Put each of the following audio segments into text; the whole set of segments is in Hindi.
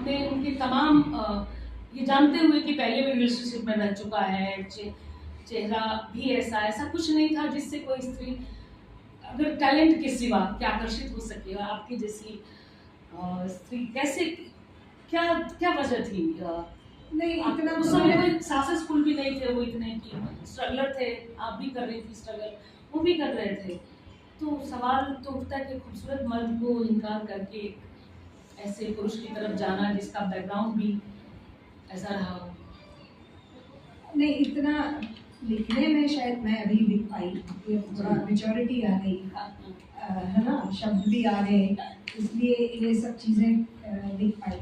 हमने उनके तमाम ये जानते हुए कि पहले भी रिलेशनशिप में रह चुका है, चेहरा भी ऐसा कुछ नहीं था जिससे कोई स्त्री अगर टैलेंट के सिवा क्या आकर्षित हो सके। और आपकी जैसी स्त्री कैसे, क्या क्या वजह थी? नहीं, इतना उस समय कोई सक्सेसफुल भी नहीं थे वो, इतने की स्ट्रगलर थे, आप भी कर रही थी स्ट्रगल, वो भी कर रहे थे। तो सवाल तो उठता है कि खूबसूरत मर्द को इनकार करके ऐसे पुरुष की तरफ जाना जिसका बैकग्राउंड भी ऐसा रहा हो। नहीं, इतना लिखने में शायद मैं अभी लिख पाई, ये थोड़ा मेच्योरिटी आ गई, है ना, शब्द भी आ गए, इसलिए ये सब चीज़ें लिख पाई।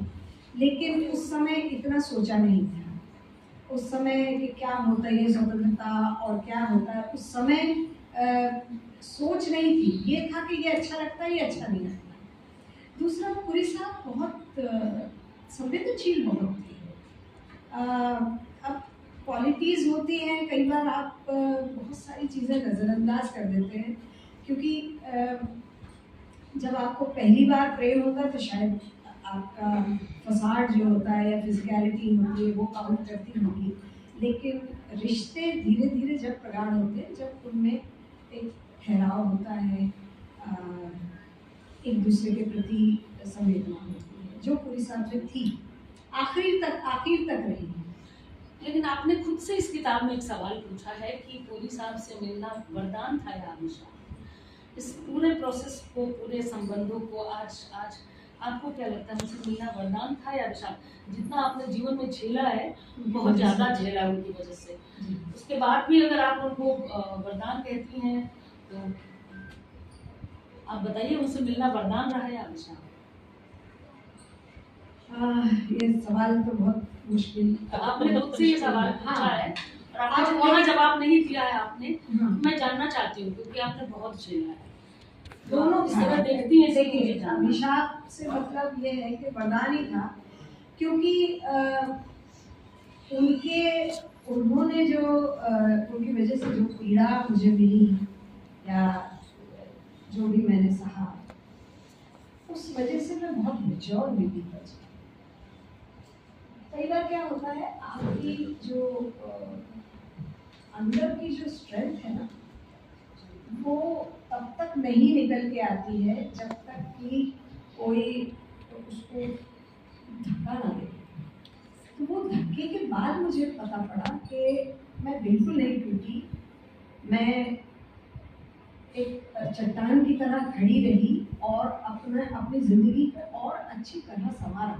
लेकिन उस समय इतना सोचा नहीं था। उस समय कि क्या होता है ये स्वतंत्रता और क्या होता है, उस समय सोच नहीं थी। ये था कि ये अच्छा लगता है, ये अच्छा नहीं लगता। दूसरा, पुरी साहब बहुत संवेदनशील बहुत थी। अब क्वालिटीज़ होती हैं, कई बार आप बहुत सारी चीज़ें नज़रअंदाज कर देते हैं, क्योंकि जब आपको पहली बार प्रेम होता है तो शायद आपका फसाड जो होता है या फिजिकलिटी होती है वो काउंट करती होगी। लेकिन रिश्ते धीरे धीरे जब प्रगाढ़ होते हैं, जब उनमें एक ठहराव होता है, एक दूसरे के प्रति संवेदना होती है, जो पूरी साहब में थी, आखिर तक रही। लेकिन आपने खुद से इस किताब में एक सवाल पूछा है कि पूरी साहब से मिलना वरदान था या अभिशाप। इस पूरे प्रोसेस को, पूरे संबंधों को आज आपको क्या लगता है, मुझसे मिलना वरदान था या अभिशाप? जितना आपने जीवन में झेला है, बहुत ज़्यादा झेला है उनकी वजह से, उसके बाद भी अगर आप उनको वरदान कहती हैं तो आप बताइए, उनसे मिलना वरदान रहा या अभिशाप? ये सवाल तो बहुत मुश्किल। आपने खुद से ये सवाल पूछा है और आपने वहाँ जवाब नहीं दिया है आपने। मैं जानना चाहती हूँ क्योंकि आपने बहुत झेला है। दोनों इस तरह देखती हैं। देखिए, अभिशाप से मतलब ये है कि वरदान ही था, क्योंकि उन्होंने जो उनकी वजह से जो पीड़ा मुझे मिली या जो भी मैंने सहा, उस वजह से मैं बहुत मैच्योर हुई थी। कई बार क्या होता है, आपकी जो अंदर की जो स्ट्रेंथ है ना, वो तब तक नहीं निकल के आती है जब तक कि कोई उसको धक्का ना दे। तो वो धक्के के बाद मुझे पता पड़ा कि मैं बिल्कुल नहीं टूटी, मैं एक चट्टान की तरह खड़ी रही और अपनी ज़िंदगी को और अच्छी तरह संवारा।